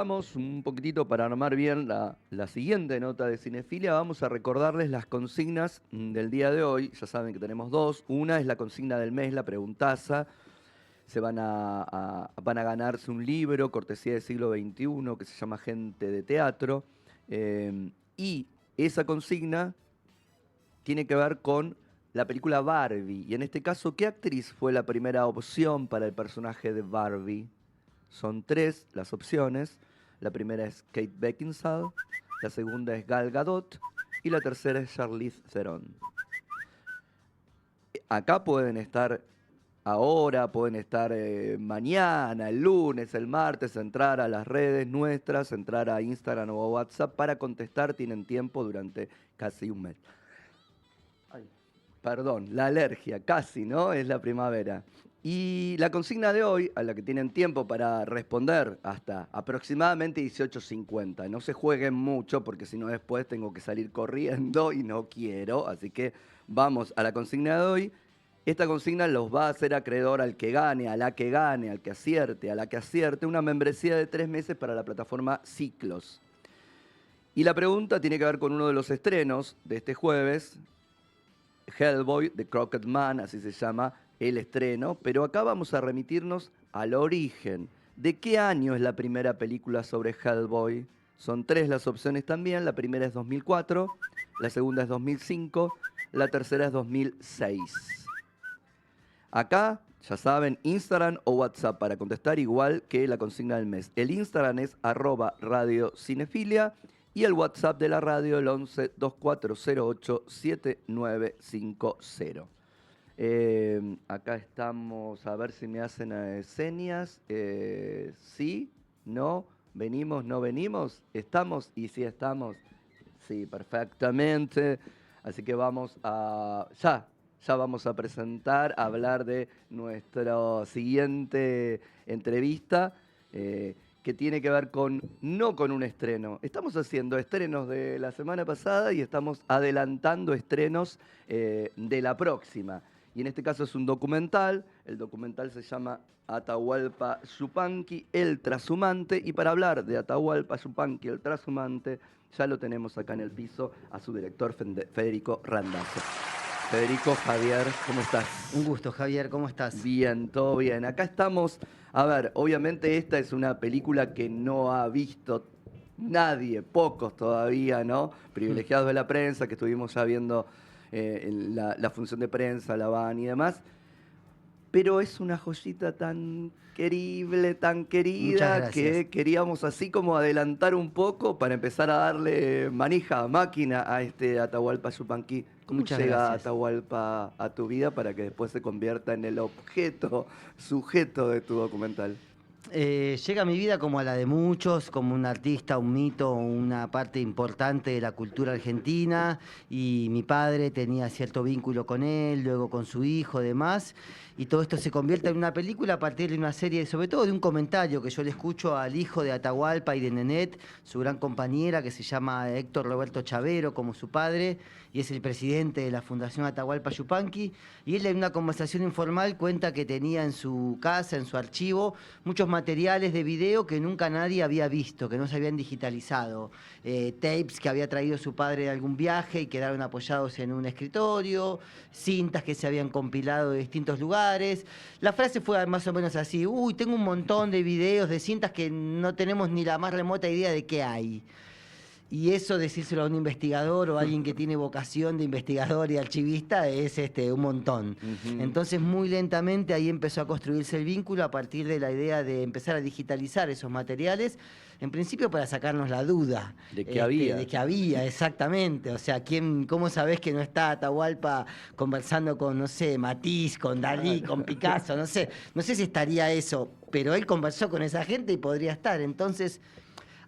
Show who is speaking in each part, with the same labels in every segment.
Speaker 1: Vamos un poquitito para armar bien la siguiente nota de Cinefilia. Vamos a recordarles las consignas del día de hoy. Ya saben que tenemos dos. Una es la consigna del mes, la preguntaza. Van a ganarse un libro, cortesía del siglo XXI, que se llama Gente de Teatro. Y esa consigna tiene que ver con la película Barbie. Y en este caso, ¿qué actriz fue la primera opción para el personaje de Barbie? Son tres las opciones. La primera es Kate Beckinsale, la segunda es Gal Gadot y la tercera es Charlize Theron. Acá pueden estar ahora, pueden estar mañana, el lunes, el martes, entrar a las redes nuestras, entrar a Instagram o a WhatsApp para contestar. Tienen tiempo durante casi un mes. Ay, perdón, la alergia, casi, ¿no? Es la primavera. Y la consigna de hoy, a la que tienen tiempo para responder hasta aproximadamente 18:50. No se jueguen mucho porque si no después tengo que salir corriendo y no quiero. Así que vamos a la consigna de hoy. Esta consigna los va a hacer acreedor al que gane, a la que gane, al que acierte, a la que acierte, una membresía de 3 meses para la plataforma Ciclos. Y la pregunta tiene que ver con uno de los estrenos de este jueves, Hellboy, The Crooked Man, así se llama el estreno, pero acá vamos a remitirnos al origen. ¿De qué año es la primera película sobre Hellboy? Son tres las opciones también. La primera es 2004, la segunda es 2005, la tercera es 2006. Acá, ya saben, Instagram o WhatsApp para contestar igual que la consigna del mes. El Instagram es @radiocinefilia y el WhatsApp de la radio el 11 2408 7950. Acá estamos, a ver si me hacen señas. Sí, no, venimos, no venimos. ¿Estamos? Y sí estamos. Sí, perfectamente. Así que vamos a... Ya vamos a presentar, a hablar de nuestra siguiente entrevista, que tiene que ver con, no con un estreno. Estamos haciendo estrenos de la semana pasada y estamos adelantando estrenos de la próxima. Y en este caso es un documental. El documental se llama Atahualpa Yupanqui, el trashumante. Y para hablar de Atahualpa Yupanqui, el trashumante, ya lo tenemos acá en el piso a su director Federico Randazzo. Federico, Javier, ¿cómo estás?
Speaker 2: Un gusto, Javier, ¿cómo estás?
Speaker 1: Bien, todo bien. Acá estamos. A ver, obviamente esta es una película que no ha visto nadie, pocos todavía, ¿no?
Speaker 2: Mm.
Speaker 1: Privilegiados de la prensa, que estuvimos ya viendo la función de prensa, la van y demás. Pero es una joyita tan querible, tan
Speaker 2: Muchas
Speaker 1: querida,
Speaker 2: gracias.
Speaker 1: que queríamos así como adelantar un poco para empezar a darle manija, máquina a este Atahualpa Yupanqui. ¿Cómo
Speaker 2: Muchas
Speaker 1: llega
Speaker 2: gracias.
Speaker 1: Atahualpa a tu vida para que después se convierta en el objeto, sujeto de tu documental?
Speaker 2: Llega a mi vida como a la de muchos, como un artista, un mito, una parte importante de la cultura argentina, y mi padre tenía cierto vínculo con él, luego con su hijo, demás, y todo esto se convierte en una película a partir de una serie, sobre todo de un comentario que yo le escucho al hijo de Atahualpa y de Nenet, su gran compañera, que se llama Héctor Roberto Chavero, como su padre, y es el presidente de la Fundación Atahualpa Yupanqui, y él en una conversación informal cuenta que tenía en su casa, en su archivo, muchos materiales de video que nunca nadie había visto, que no se habían digitalizado. Tapes que había traído su padre de algún viaje y quedaron apoyados en un escritorio, cintas que se habían compilado de distintos lugares. La frase fue más o menos así: uy, tengo un montón de videos, de cintas que no tenemos ni la más remota idea de qué hay. Y eso, decírselo a un investigador o a alguien que tiene vocación de investigador y archivista, es un montón.
Speaker 1: Ujú.
Speaker 2: Entonces, muy lentamente ahí empezó a construirse el vínculo a partir de la idea de empezar a digitalizar esos materiales, en principio para sacarnos la duda
Speaker 1: ¿De qué había?
Speaker 2: de que había, exactamente. O sea, ¿cómo sabés que no está Atahualpa conversando con, no sé, Matisse, con Dalí,
Speaker 1: Claro.
Speaker 2: con Picasso? No sé si estaría eso, pero él conversó con esa gente y podría estar. Entonces,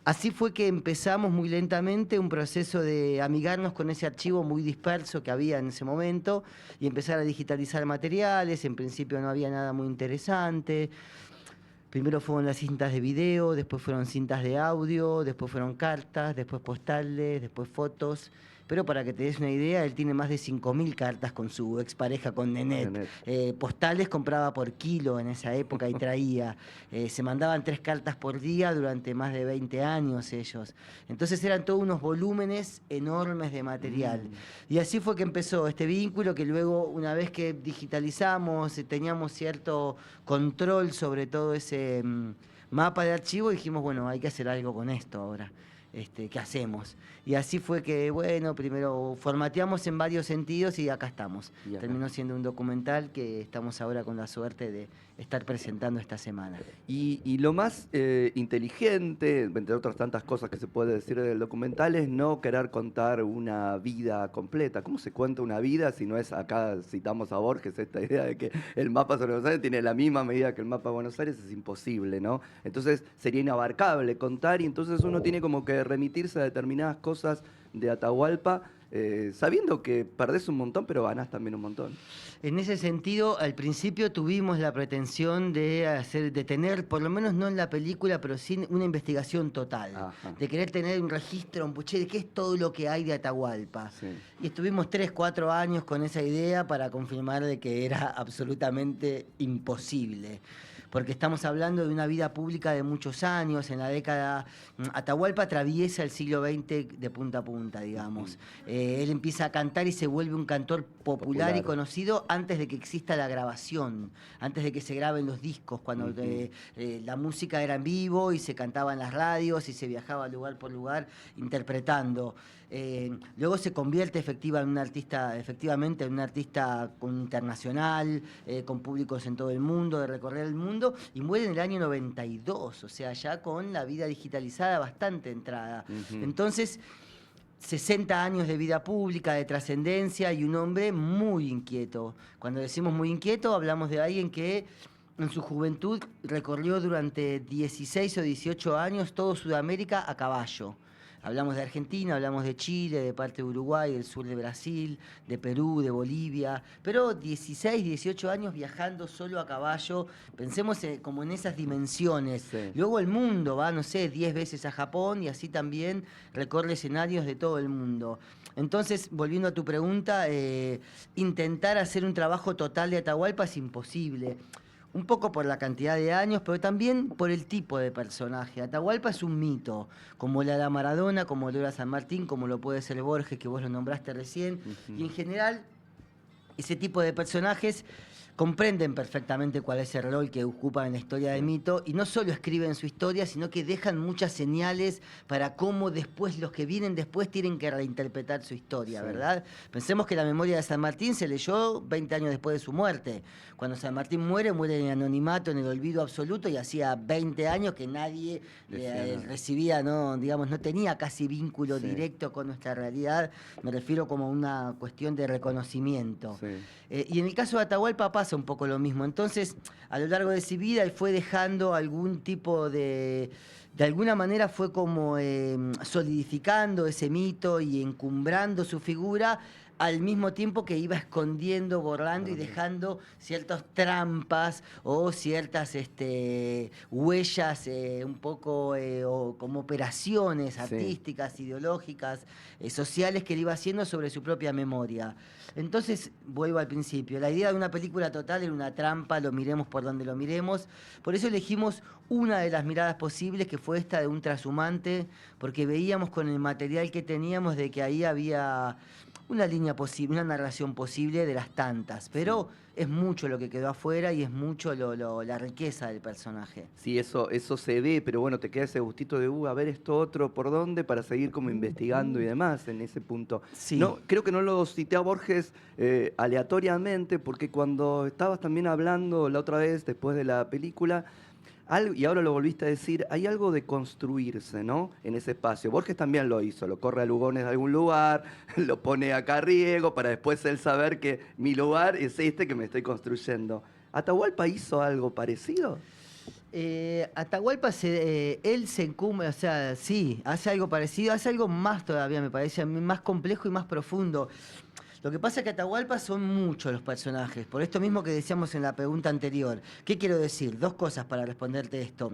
Speaker 2: así fue que empezamos muy lentamente un proceso de amigarnos con ese archivo muy disperso que había en ese momento y empezar a digitalizar materiales. En principio no había nada muy interesante. Primero fueron las cintas de video, después fueron cintas de audio, después fueron cartas, después postales, después fotos. pero para que te des una idea, él tiene más de 5.000 cartas con su expareja, con Nenet. Postales compraba por kilo en esa época y traía. Se mandaban 3 cartas por día durante más de 20 años ellos. Entonces eran todos unos volúmenes enormes de material. Y así fue que empezó este vínculo, que luego, una vez que digitalizamos, teníamos cierto control sobre todo ese mapa de archivo, dijimos, bueno, hay que hacer algo con esto ahora. ¿Qué hacemos? Y así fue que, bueno, primero formateamos en varios sentidos y acá estamos. Terminó siendo un documental que estamos ahora con la suerte de estar presentando esta semana.
Speaker 1: Y lo más inteligente, entre otras tantas cosas que se puede decir del documental, es no querer contar una vida completa. ¿Cómo se cuenta una vida si no es, acá citamos a Borges, esta idea de que el mapa sobre Buenos Aires tiene la misma medida que el mapa de Buenos Aires? Es imposible, ¿no? Entonces sería inabarcable contar, y entonces uno tiene como que remitirse a determinadas cosas de Atahualpa, sabiendo que perdés un montón, pero ganás también un montón.
Speaker 2: En ese sentido, al principio tuvimos la pretensión de tener, por lo menos no en la película, pero sí una investigación total. Ajá. De querer tener un registro, un puché, de qué es todo lo que hay de Atahualpa. Sí. Y estuvimos 3, 4 años con esa idea para confirmar de que era absolutamente imposible. Porque estamos hablando de una vida pública de muchos años. En la década, Atahualpa atraviesa el siglo XX de punta a punta, digamos. Él empieza a cantar y se vuelve un cantor popular y conocido antes de que exista la grabación, antes de que se graben los discos, cuando la música era en vivo y se cantaba en las radios y se viajaba lugar por lugar interpretando. Luego se convierte efectivamente en un artista internacional, con públicos en todo el mundo, de recorrer el mundo, y muere en el año 92, o sea, ya con la vida digitalizada bastante entrada. Entonces, 60 años de vida pública, de trascendencia, y un hombre muy inquieto. Cuando decimos muy inquieto, hablamos de alguien que en su juventud recorrió durante 16 o 18 años todo Sudamérica a caballo. Hablamos de Argentina, hablamos de Chile, de parte de Uruguay, del sur de Brasil, de Perú, de Bolivia, pero 16, 18 años viajando solo a caballo. Pensemos como en esas dimensiones. Sí. Luego el mundo va, no sé, 10 veces a Japón, y así también recorre escenarios de todo el mundo. Entonces, volviendo a tu pregunta, intentar hacer un trabajo total de Atahualpa es imposible. Un poco por la cantidad de años, pero también por el tipo de personaje. Atahualpa es un mito, como lo era Maradona, como lo era San Martín, como lo puede ser Borges, que vos lo nombraste recién. Y en general, ese tipo de personajes comprenden perfectamente cuál es el rol que ocupan en la historia del mito, y no solo escriben su historia, sino que dejan muchas señales para cómo después los que vienen después tienen que reinterpretar su historia, ¿verdad? Pensemos que la memoria de San Martín se leyó 20 años después de su muerte. Cuando San Martín muere en anonimato, en el olvido absoluto, y hacía 20 años que nadie recibía, no tenía casi vínculo directo con nuestra realidad. Me refiero como a una cuestión de reconocimiento. Y en el caso de Atahualpa pasa un poco lo mismo. Entonces, a lo largo de su vida, él fue dejando algún tipo de alguna manera fue como solidificando ese mito y encumbrando su figura, al mismo tiempo que iba escondiendo, borrando y dejando ciertas trampas o ciertas huellas un poco o como operaciones artísticas, ideológicas, sociales, que él iba haciendo sobre su propia memoria. Entonces, vuelvo al principio, la idea de una película total era una trampa, lo miremos por donde lo miremos. Por eso elegimos una de las miradas posibles, que fue esta de un trashumante, porque veíamos con el material que teníamos de que ahí había una línea posible, una narración posible de las tantas, pero es mucho lo que quedó afuera y es mucho la riqueza del personaje.
Speaker 1: Sí, eso se ve, pero bueno, te queda ese gustito de, a ver esto otro, ¿por dónde? Para seguir como investigando y demás en ese punto.
Speaker 2: Sí.
Speaker 1: No, creo que no lo cité a Borges aleatoriamente, porque cuando estabas también hablando la otra vez, después de la película, y ahora lo volviste a decir, hay algo de construirse, ¿no? En ese espacio. Borges también lo hizo, lo corre a Lugones de algún lugar, lo pone acá a Riego, para después él saber que mi lugar es este que me estoy construyendo. ¿Atahualpa hizo algo parecido?
Speaker 2: Atahualpa, él se encumbra, o sea, sí, hace algo parecido, hace algo más todavía, me parece, más complejo y más profundo. Lo que pasa es que Atahualpa son muchos los personajes, por esto mismo que decíamos en la pregunta anterior. ¿Qué quiero decir? Dos cosas para responderte esto.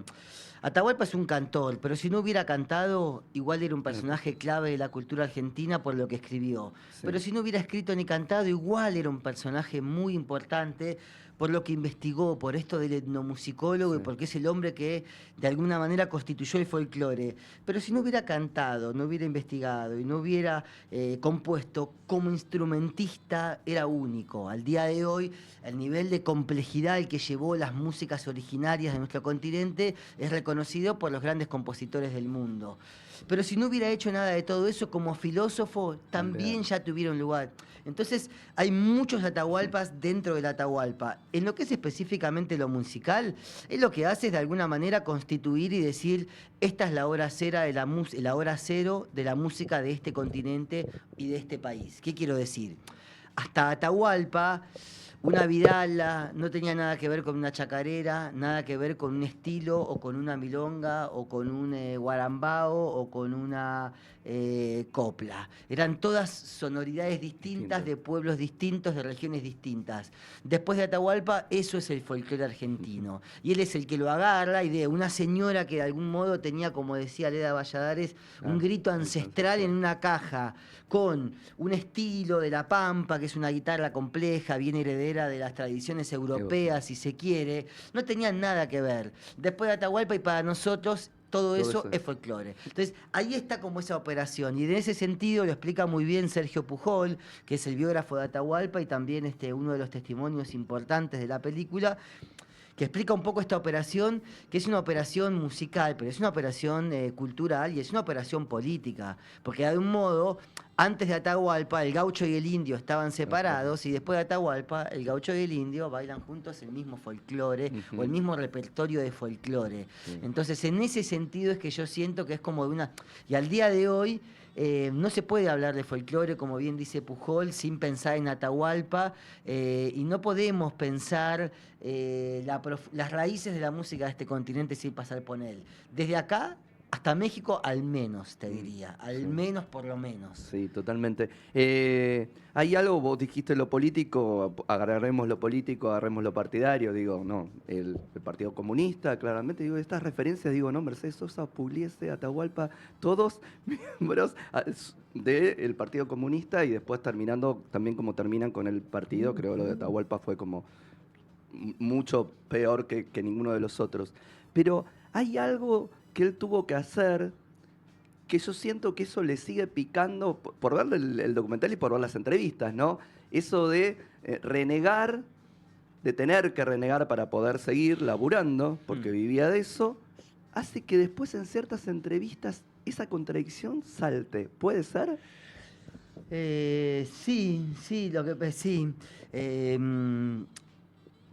Speaker 2: Atahualpa es un cantor, pero si no hubiera cantado, igual era un personaje clave de la cultura argentina por lo que escribió.
Speaker 1: Sí.
Speaker 2: Pero si no hubiera escrito ni cantado, igual era un personaje muy importante por lo que investigó, por esto del etnomusicólogo y
Speaker 1: Sí.
Speaker 2: porque es el hombre que de alguna manera constituyó el folclore. Pero si no hubiera cantado, no hubiera investigado y no hubiera compuesto, como instrumentista era único. Al día de hoy, el nivel de complejidad al que llevó las músicas originarias de nuestro continente es reconocido por los grandes compositores del mundo. Pero si no hubiera hecho nada de todo eso, como filósofo, también ya tuviera un lugar. Entonces, hay muchos Atahualpas dentro del Atahualpa. En lo que es específicamente lo musical, es lo que hace es de alguna manera constituir y decir, esta es la hora cero de la hora cero de la música de este continente y de este país. ¿Qué quiero decir? Hasta Atahualpa, una vidala no tenía nada que ver con una chacarera, nada que ver con un estilo o con una milonga o con un guarambao o con una copla. Eran todas sonoridades distintas, de pueblos distintos, de regiones distintas. Después de Atahualpa, eso es el folclore argentino. Y él es el que lo agarra y de una señora que de algún modo tenía, como decía Leda Valladares, un grito ancestral en una caja, con un estilo de la Pampa, que es una guitarra compleja, bien heredera de las tradiciones europeas, si se quiere. No tenían nada que ver. Después de Atahualpa y para nosotros todo eso es folclore. Entonces, ahí está como esa operación. Y en ese sentido lo explica muy bien Sergio Pujol, que es el biógrafo de Atahualpa y también uno de los testimonios importantes de la película, que explica un poco esta operación, que es una operación musical, pero es una operación cultural y es una operación política. Porque de algún modo, antes de Atahualpa, el gaucho y el indio estaban separados y después de Atahualpa, el gaucho y el indio bailan juntos el mismo folclore o el mismo repertorio de folclore. Entonces, en ese sentido es que yo siento que es como de una... Y al día de hoy... no se puede hablar de folclore, como bien dice Pujol, sin pensar en Atahualpa, y no podemos pensar las raíces de la música de este continente sin pasar por él. Desde acá hasta México, al menos, te diría, al menos por lo menos.
Speaker 1: Sí, totalmente. Hay algo, vos dijiste lo político, agarremos lo político, agarremos lo partidario, digo, no, el Partido Comunista, claramente, digo, estas referencias, digo, no, Mercedes Sosa, Pugliese, Atahualpa, todos miembros del Partido Comunista y después terminando también como terminan con el partido, creo lo de Atahualpa fue como mucho peor que ninguno de los otros. Pero hay algo que él tuvo que hacer que yo siento que eso le sigue picando por ver el documental y por ver las entrevistas, ¿no? Eso de renegar, de tener que renegar para poder seguir laburando, porque vivía de eso, hace que después en ciertas entrevistas esa contradicción salte. ¿Puede ser?
Speaker 2: Sí, lo que sí.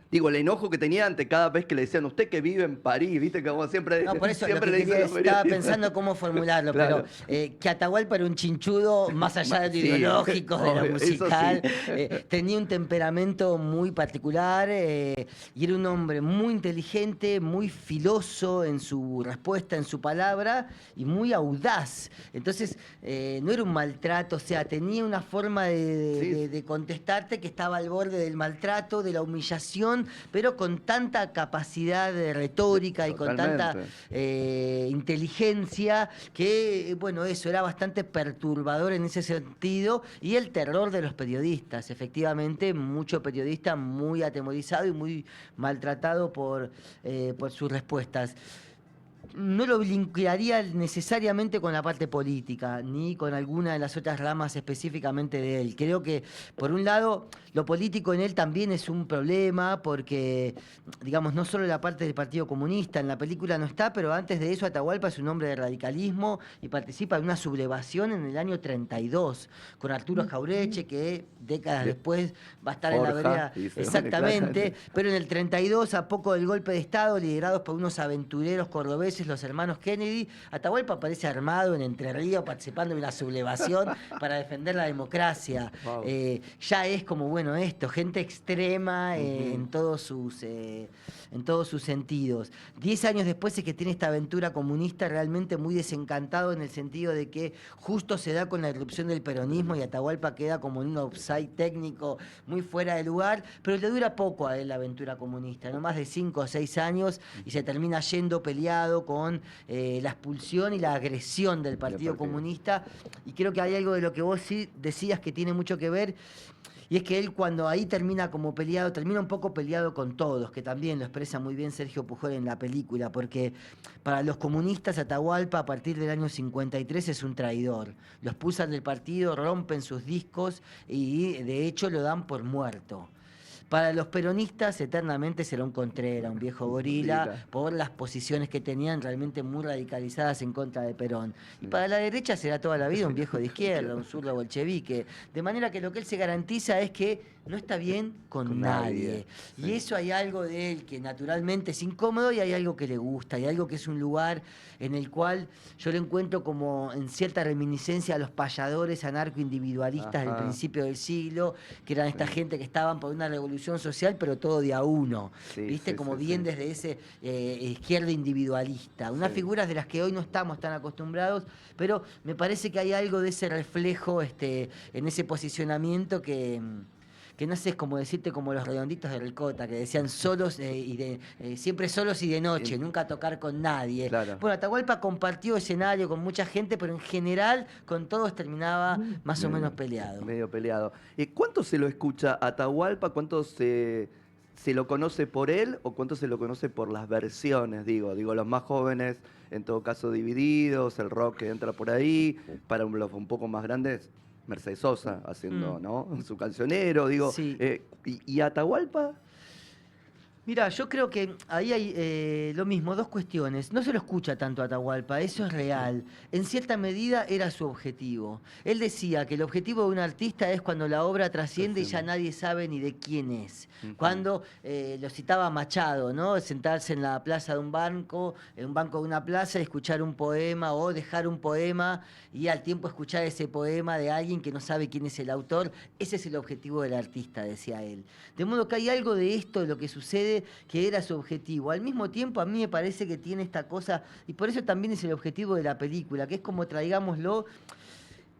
Speaker 1: Digo, el enojo que tenía ante cada vez que le decían, usted que vive en París, ¿viste? Como siempre,
Speaker 2: No, por eso
Speaker 1: siempre
Speaker 2: lo
Speaker 1: le
Speaker 2: que
Speaker 1: dicen los
Speaker 2: estaba
Speaker 1: periodistas.
Speaker 2: pensando cómo formularlo,
Speaker 1: Claro.
Speaker 2: pero que Atahualpa era un chinchudo, más allá de lo
Speaker 1: Sí,
Speaker 2: ideológico, de lo
Speaker 1: obvio, eso
Speaker 2: musical,
Speaker 1: sí.
Speaker 2: tenía un temperamento muy particular y era un hombre muy inteligente, muy filoso en su respuesta, en su palabra y muy audaz. Entonces, no era un maltrato, o sea, tenía una forma de contestarte que estaba al borde del maltrato, de la humillación, pero con tanta capacidad de retórica y con tanta inteligencia que, bueno, eso era bastante perturbador en ese sentido y el terror de los periodistas, efectivamente, mucho periodista muy atemorizado y muy maltratado por sus respuestas. No lo vincularía necesariamente con la parte política, ni con alguna de las otras ramas específicamente de él. Creo que, por un lado, lo político en él también es un problema, porque, digamos, no solo la parte del Partido Comunista, en la película no está, pero antes de eso Atahualpa es un hombre de radicalismo y participa en una sublevación en el año 32, con Arturo Jaureche, que décadas después va a estar en la vereda. Exactamente, pero en el 32, a poco del golpe de Estado, liderados por unos aventureros cordobeses, veces los hermanos Kennedy. Atahualpa aparece armado en Entre Ríos, participando de una sublevación para defender la democracia.
Speaker 1: Wow.
Speaker 2: Ya es como, bueno, esto, gente extrema en todos sus sentidos. 10 años después es que tiene esta aventura comunista realmente muy desencantado en el sentido de que justo se da con la irrupción del peronismo y Atahualpa queda como en un offside técnico muy fuera de lugar, pero le dura poco a él la aventura comunista, no más de 5 o 6 años, y se termina yendo peleado con la expulsión y la agresión del Partido Comunista, y creo que hay algo de lo que vos sí decías que tiene mucho que ver, y es que él cuando ahí termina como peleado, termina un poco peleado con todos, que también lo expresa muy bien Sergio Pujol en la película, porque para los comunistas Atahualpa a partir del año 53 es un traidor. Lo expulsan del partido, rompen sus discos y de hecho lo dan por muerto. Para los peronistas eternamente será un Contreras, un viejo gorila, por las posiciones que tenían realmente muy radicalizadas en contra de Perón. Y para la derecha será toda la vida un viejo de izquierda, un zurdo bolchevique. De manera que lo que él se garantiza es que no está bien con nadie. Y eso hay algo de él que naturalmente es incómodo y hay algo que le gusta, hay algo que es un lugar en el cual yo lo encuentro como en cierta reminiscencia a los payadores anarco-individualistas del principio del siglo, que eran esta gente que estaban por una revolución social, pero todo de a uno, ¿viste? Como bien desde ese izquierda individualista. Unas figuras de las que hoy no estamos tan acostumbrados, pero me parece que hay algo de ese reflejo en ese posicionamiento que no sé, es como decirte como los redonditos de Ricota, que decían solos siempre solos y de noche, nunca tocar con nadie.
Speaker 1: Claro.
Speaker 2: Bueno, Atahualpa compartió escenario con mucha gente, pero en general con todos terminaba más o menos peleado.
Speaker 1: Medio peleado. ¿Cuánto se lo escucha Atahualpa? ¿Cuánto se lo conoce por él o cuánto se lo conoce por las versiones? Digo, los más jóvenes, en todo caso Divididos, el rock que entra por ahí, para los un poco más grandes, Mercedes Sosa haciendo, ¿no? Su cancionero, digo.
Speaker 2: Sí.
Speaker 1: ¿Y Atahualpa?
Speaker 2: Mira, yo creo que ahí hay lo mismo, dos cuestiones. No se lo escucha tanto a Atahualpa, eso es real. En cierta medida era su objetivo. Él decía que el objetivo de un artista es cuando la obra trasciende y ya nadie sabe ni de quién es. Cuando lo citaba Machado, ¿no? Sentarse en la plaza de un banco, en un banco de una plaza, y escuchar un poema o dejar un poema y al tiempo escuchar ese poema de alguien que no sabe quién es el autor. Ese es el objetivo del artista, decía él. De modo que hay algo de esto, de lo que sucede, que era su objetivo. Al mismo tiempo, a mí me parece que tiene esta cosa, y por eso también es el objetivo de la película, que es como traigámoslo.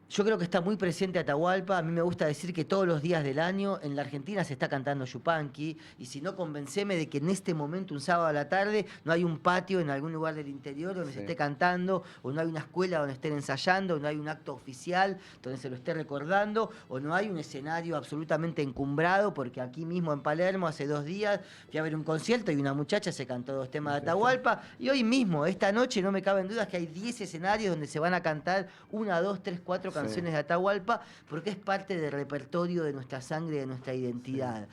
Speaker 2: Yo creo que está muy presente Atahualpa. A mí me gusta decir que todos los días del año en la Argentina se está cantando Yupanqui. Y si no, convenceme de que en este momento, un sábado a la tarde, no hay un patio en algún lugar del interior donde se esté cantando, o no hay una escuela donde estén ensayando, o no hay un acto oficial donde se lo esté recordando, o no hay un escenario absolutamente encumbrado, porque aquí mismo en Palermo, hace 2 días, fui a ver un concierto y una muchacha se cantó 2 temas de Atahualpa. Y hoy mismo, esta noche, no me caben dudas que hay 10 escenarios donde se van a cantar 1, 2, 3, 4 canciones de Atahualpa, porque es parte del repertorio de nuestra sangre, de nuestra identidad.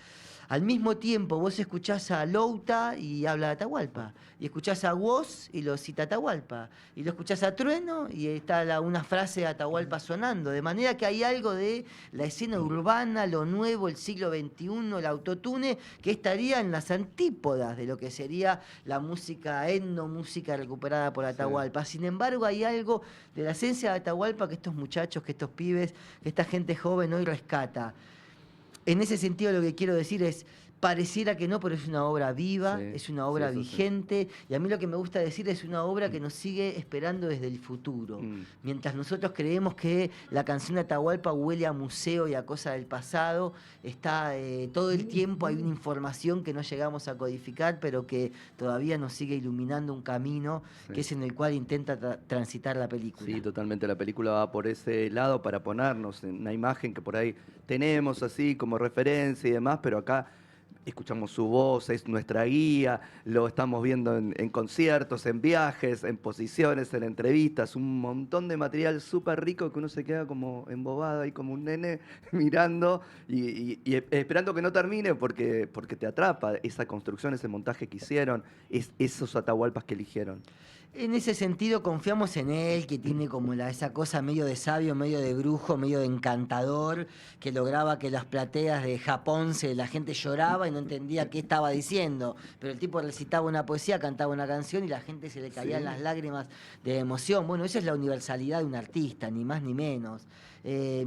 Speaker 2: Al mismo tiempo, vos escuchás a Louta y habla de Atahualpa, y escuchás a Woz y lo cita Atahualpa, y lo escuchás a Trueno y está una frase de Atahualpa sonando, de manera que hay algo de la escena urbana, lo nuevo, el siglo XXI, el autotune, que estaría en las antípodas de lo que sería la música etnomúsica recuperada por Atahualpa. Sin embargo, hay algo de la esencia de Atahualpa que estos muchachos, que estos pibes, que esta gente joven hoy rescata. En ese sentido, lo que quiero decir es, pareciera que no, pero es una obra viva, es una obra vigente, y a mí lo que me gusta decir es una obra que nos sigue esperando desde el futuro. Mientras nosotros creemos que la canción de Atahualpa huele a museo y a cosa del pasado, está todo el tiempo hay una información que no llegamos a codificar, pero que todavía nos sigue iluminando un camino que es en el cual intenta transitar la película.
Speaker 1: Sí, totalmente. La película va por ese lado para ponernos en una imagen que por ahí tenemos así como referencia y demás, pero acá escuchamos su voz, es nuestra guía, lo estamos viendo en conciertos, en viajes, en posiciones, en entrevistas, un montón de material súper rico que uno se queda como embobado ahí como un nene mirando y esperando que no termine porque te atrapa esa construcción, ese montaje que hicieron, esos Atahualpas que eligieron.
Speaker 2: En ese sentido confiamos en él, que tiene como esa cosa medio de sabio, medio de brujo, medio de encantador, que lograba que las plateas de Japón la gente lloraba y no entendía qué estaba diciendo. Pero el tipo recitaba una poesía, cantaba una canción y la gente se le caían las
Speaker 1: Sí.
Speaker 2: lágrimas de emoción. Bueno, esa es la universalidad de un artista, ni más ni menos. Eh,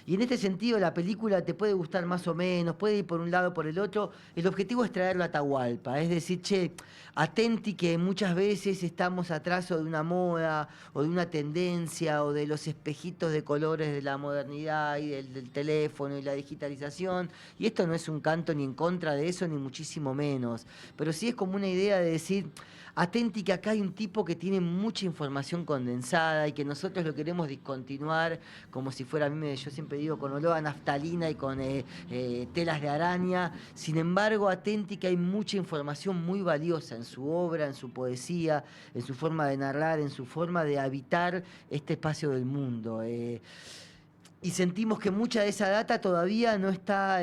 Speaker 2: y en este sentido la película te puede gustar más o menos, puede ir por un lado o por el otro. El objetivo es traerlo a Atahualpa, es decir, che, atenti que muchas veces estamos atrás o de una moda o de una tendencia o de los espejitos de colores de la modernidad y del teléfono y la digitalización. Y esto no es un canto ni en contra de eso, ni muchísimo menos. Pero sí es como una idea de decir, atenti que acá hay un tipo que tiene mucha información condensada y que nosotros lo queremos discontinuar como si fuera, yo siempre digo, con olor a naftalina y con telas de araña. Sin embargo, atenti que hay mucha información muy valiosa en su obra, en su poesía, en su forma de narrar, en su forma de habitar este espacio del mundo. Y sentimos que mucha de esa data todavía no está,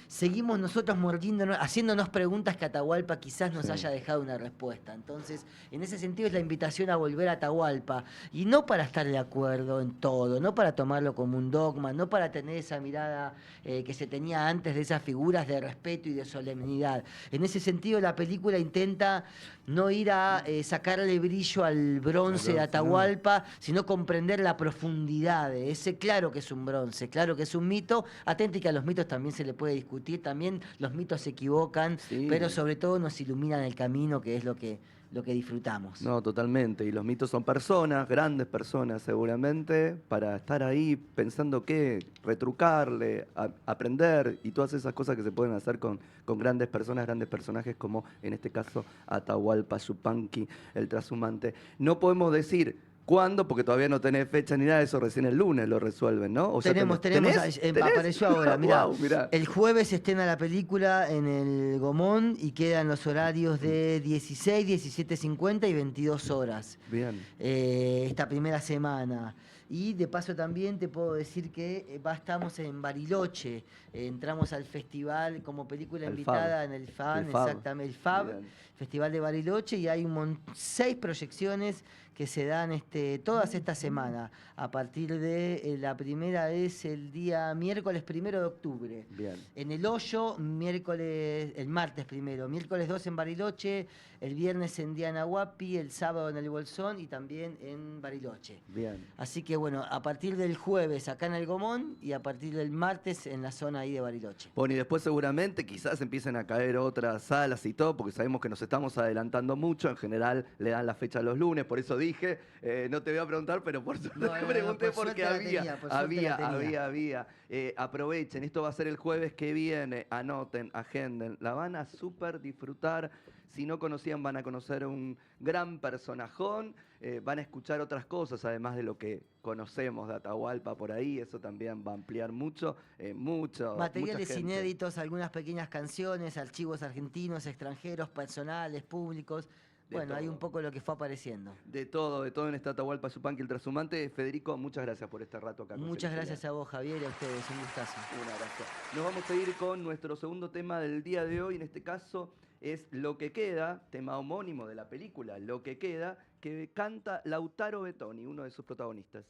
Speaker 2: seguimos nosotros mordiéndonos, haciéndonos preguntas que Atahualpa quizás nos
Speaker 1: Sí.
Speaker 2: haya dejado una respuesta. Entonces, en ese sentido es la invitación a volver a Atahualpa, y no para estar de acuerdo en todo, no para tomarlo como un dogma, no para tener esa mirada que se tenía antes de esas figuras de respeto y de solemnidad. En ese sentido, la película intenta no ir a sacarle brillo al bronce de
Speaker 1: No.
Speaker 2: Atahualpa, sino comprender la profundidad de ese. Claro que es un bronce, claro que es un mito. Atenti que a los mitos también se le puede discutir, también los mitos se equivocan, pero
Speaker 1: Sí.
Speaker 2: sobre todo nos iluminan el camino, que es lo que disfrutamos.
Speaker 1: No, totalmente. Y los mitos son personas, grandes personas seguramente, para estar ahí pensando qué, retrucarle, aprender y todas esas cosas que se pueden hacer con grandes personas, grandes personajes como en este caso Atahualpa Yupanqui, el trashumante. No podemos decir cuándo, porque todavía no tenés fecha ni nada, eso recién el lunes lo resuelven, ¿no? O ya
Speaker 2: Tenemos,
Speaker 1: ¿tenés? ¿Tenés?
Speaker 2: apareció ahora, mira,
Speaker 1: Wow, mirá.
Speaker 2: el jueves se estrena la película en el Gomón y quedan los horarios de 16, 17:50 y 22 horas.
Speaker 1: Bien.
Speaker 2: Esta primera semana. Y de paso también te puedo decir que estamos en Bariloche. Entramos al festival como película
Speaker 1: El
Speaker 2: invitada
Speaker 1: FAB.
Speaker 2: en el FAN,
Speaker 1: El FAB.
Speaker 2: exactamente, el FAB,
Speaker 1: Bien.
Speaker 2: Festival de Bariloche, y hay 6 proyecciones que se dan todas esta semana. A partir de la primera es el día miércoles 1 de octubre.
Speaker 1: Bien.
Speaker 2: En el Hoyo, el martes primero, miércoles 2 en Bariloche, el viernes en Diana Huapi, el sábado en el Bolsón y también en Bariloche.
Speaker 1: Bien.
Speaker 2: Así que bueno, a partir del jueves acá en el Gomón y a partir del martes en la zona ahí de Bariloche.
Speaker 1: Bueno, y después seguramente quizás empiecen a caer otras salas y todo, porque sabemos que nos estamos adelantando mucho. En general le dan la fecha los lunes, por eso dije, no te voy a preguntar, pero por suerte pregunté
Speaker 2: por
Speaker 1: porque
Speaker 2: suerte la tenía, por suerte la tenía.
Speaker 1: había. Aprovechen, esto va a ser el jueves que viene, anoten, agenden, la van a súper disfrutar. Si no conocían, van a conocer un gran personajón, van a escuchar otras cosas, además de lo que conocemos de Atahualpa por ahí, eso también va a ampliar mucho, mucha
Speaker 2: Materiales
Speaker 1: gente.
Speaker 2: inéditos, algunas pequeñas canciones, archivos argentinos, extranjeros, personales, públicos. Bueno, hay un poco lo que fue apareciendo.
Speaker 1: De todo en esta Atahualpa Yupanqui, el trashumante. Federico, muchas gracias por este rato acá.
Speaker 2: Muchas gracias a vos, Javier, y a ustedes. Un gustazo.
Speaker 1: Un abrazo. Nos vamos a ir con nuestro segundo tema del día de hoy. En este caso es Lo que queda, tema homónimo de la película Lo que queda, que canta Lautaro Bettoni, uno de sus protagonistas.